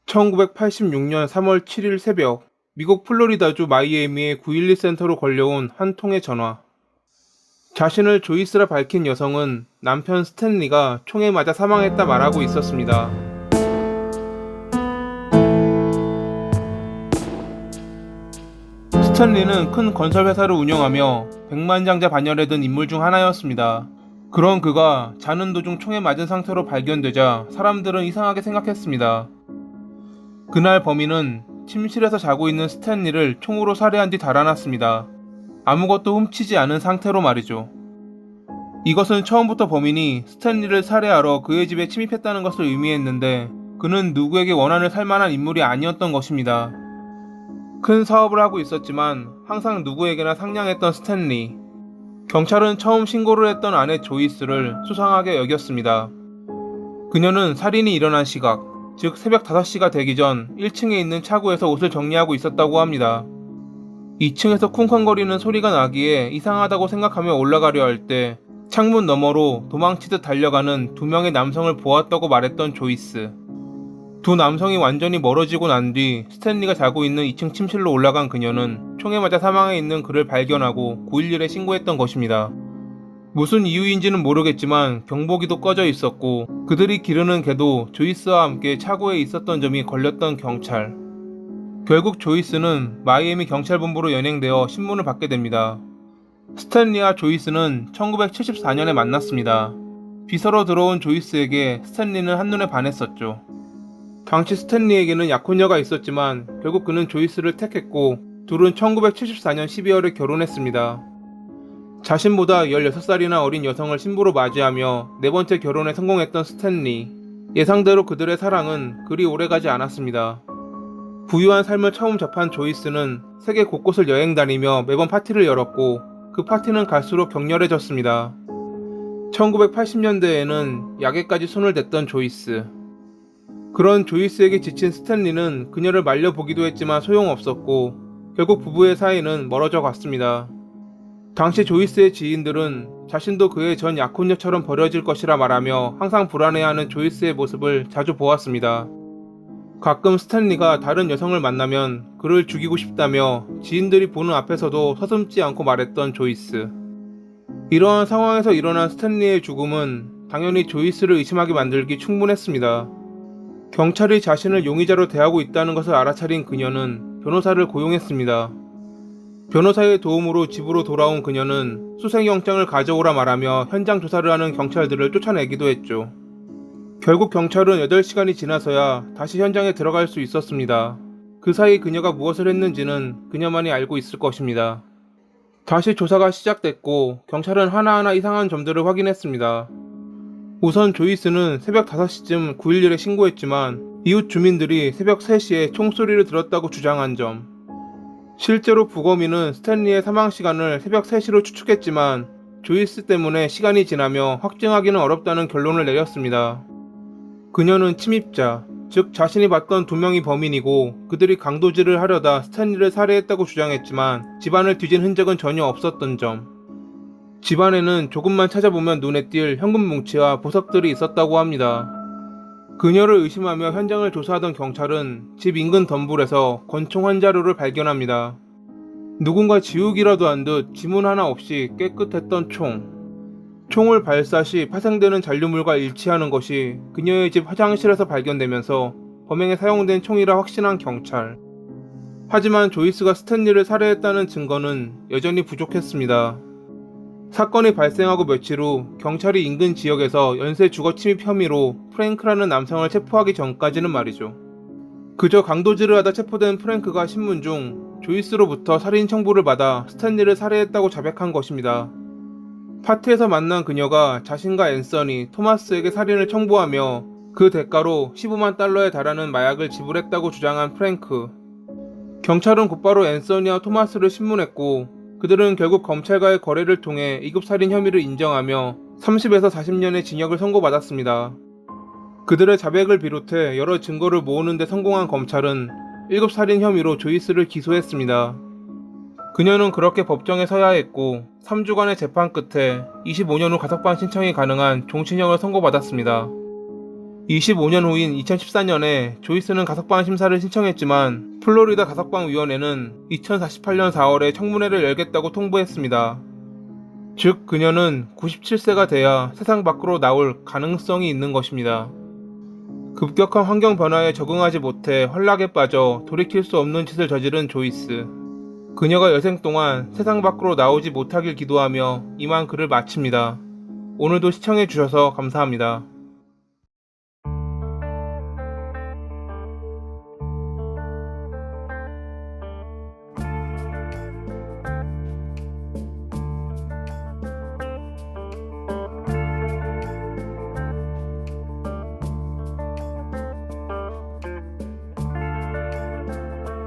1986년 3월 7일 새벽, 미국 플로리다주 마이애미의 911 센터로 걸려온 한 통의 전화. 자신을 조이스라 밝힌 여성은 남편 스탠리가 총에 맞아 사망했다 말하고 있었습니다. 스탠리는 큰 건설 회사를 운영하며 백만장자 반열에 든 인물 중 하나였습니다. 그런 그가 자는 도중 총에 맞은 상태로 발견되자 사람들은 이상하게 생각했습니다. 그날 범인은 침실에서 자고 있는 스탠리를 총으로 살해한 뒤 달아났습니다. 아무것도 훔치지 않은 상태로 말이죠. 이것은 처음부터 범인이 스탠리를 살해하러 그의 집에 침입했다는 것을 의미했는데 그는 누구에게 원한을 살 만한 인물이 아니었던 것입니다. 큰 사업을 하고 있었지만 항상 누구에게나 상냥했던 스탠리. 경찰은 처음 신고를 했던 아내 조이스를 수상하게 여겼습니다. 그녀는 살인이 일어난 시각, 즉 새벽 5시가 되기 전 1층에 있는 차고에서 옷을 정리하고 있었다고 합니다. 2층에서 쿵쾅거리는 소리가 나기에 이상하다고 생각하며 올라가려 할 때 창문 너머로 도망치듯 달려가는 2명의 남성을 보았다고 말했던 조이스. 두 남성이 완전히 멀어지고 난 뒤 스탠리가 자고 있는 2층 침실로 올라간 그녀는 총에 맞아 사망해 있는 그를 발견하고 911에 신고했던 것입니다. 무슨 이유인지는 모르겠지만 경보기도 꺼져 있었고 그들이 기르는 개도 조이스와 함께 차고에 있었던 점이 걸렸던 경찰. 결국 조이스는 마이애미 경찰본부로 연행되어 신문을 받게 됩니다. 스탠리와 조이스는 1974년에 만났습니다. 비서로 들어온 조이스에게 스탠리는 한눈에 반했었죠. 당시 스탠리에게는 약혼녀가 있었지만 결국 그는 조이스를 택했고 둘은 1974년 12월에 결혼했습니다. 자신보다 16살이나 어린 여성을 신부로 맞이하며 네 번째 결혼에 성공했던 스탠리. 예상대로 그들의 사랑은 그리 오래가지 않았습니다. 부유한 삶을 처음 접한 조이스는 세계 곳곳을 여행 다니며 매번 파티를 열었고 그 파티는 갈수록 격렬해졌습니다. 1980년대에는 약에까지 손을 댔던 조이스. 그런 조이스에게 지친 스탠리는 그녀를 말려보기도 했지만 소용없었고 결국 부부의 사이는 멀어져 갔습니다. 당시 조이스의 지인들은 자신도 그의 전 약혼녀처럼 버려질 것이라 말하며 항상 불안해하는 조이스의 모습을 자주 보았습니다. 가끔 스탠리가 다른 여성을 만나면 그를 죽이고 싶다며 지인들이 보는 앞에서도 서슴지 않고 말했던 조이스. 이러한 상황에서 일어난 스탠리의 죽음은 당연히 조이스를 의심하게 만들기 충분했습니다. 경찰이 자신을 용의자로 대하고 있다는 것을 알아차린 그녀는 변호사를 고용했습니다. 변호사의 도움으로 집으로 돌아온 그녀는 수색영장을 가져오라 말하며 현장 조사를 하는 경찰들을 쫓아내기도 했죠. 결국 경찰은 8시간이 지나서야 다시 현장에 들어갈 수 있었습니다. 그 사이 그녀가 무엇을 했는지는 그녀만이 알고 있을 것입니다. 다시 조사가 시작됐고 경찰은 하나하나 이상한 점들을 확인했습니다. 우선 조이스는 새벽 5시쯤 911에 신고했지만 이웃 주민들이 새벽 3시에 총소리를 들었다고 주장한 점. 실제로 부검인은 스탠리의 사망 시간을 새벽 3시로 추측했지만 조이스 때문에 시간이 지나며 확증하기는 어렵다는 결론을 내렸습니다. 그녀는 침입자, 즉 자신이 봤던 2명이 범인이고 그들이 강도질을 하려다 스탠리를 살해했다고 주장했지만 집안을 뒤진 흔적은 전혀 없었던 점. 집안에는 조금만 찾아보면 눈에 띌 현금 뭉치와 보석들이 있었다고 합니다. 그녀를 의심하며 현장을 조사하던 경찰은 집 인근 덤불에서 권총 한 자루를 발견합니다. 누군가 지우기라도 한 듯 지문 하나 없이 깨끗했던 총. 총을 발사 시 파생되는 잔류물과 일치하는 것이 그녀의 집 화장실에서 발견되면서 범행에 사용된 총이라 확신한 경찰. 하지만 조이스가 스탠리를 살해했다는 증거는 여전히 부족했습니다. 사건이 발생하고 며칠 후 경찰이 인근 지역에서 연쇄 주거 침입 혐의로 프랭크라는 남성을 체포하기 전까지는 말이죠. 그저 강도질을 하다 체포된 프랭크가 신문 중 조이스로부터 살인 청부를 받아 스탠리를 살해했다고 자백한 것입니다. 파티에서 만난 그녀가 자신과 앤서니, 토마스에게 살인을 청부하며 그 대가로 15만 달러에 달하는 마약을 지불했다고 주장한 프랭크. 경찰은 곧바로 앤서니와 토마스를 신문했고 그들은 결국 검찰과의 거래를 통해 2급 살인 혐의를 인정하며 30에서 40년의 징역을 선고받았습니다. 그들의 자백을 비롯해 여러 증거를 모으는 데 성공한 검찰은 1급 살인 혐의로 조이스를 기소했습니다. 그녀는 그렇게 법정에 서야 했고 3주간의 재판 끝에 25년 후 가석방 신청이 가능한 종신형을 선고받았습니다. 25년 후인 2014년에 조이스는 가석방 심사를 신청했지만 플로리다 가석방위원회는 2048년 4월에 청문회를 열겠다고 통보했습니다. 즉 그녀는 97세가 돼야 세상 밖으로 나올 가능성이 있는 것입니다. 급격한 환경 변화에 적응하지 못해 환락에 빠져 돌이킬 수 없는 짓을 저지른 조이스. 그녀가 여생 동안 세상 밖으로 나오지 못하길 기도하며 이만 글을 마칩니다. 오늘도 시청해주셔서 감사합니다.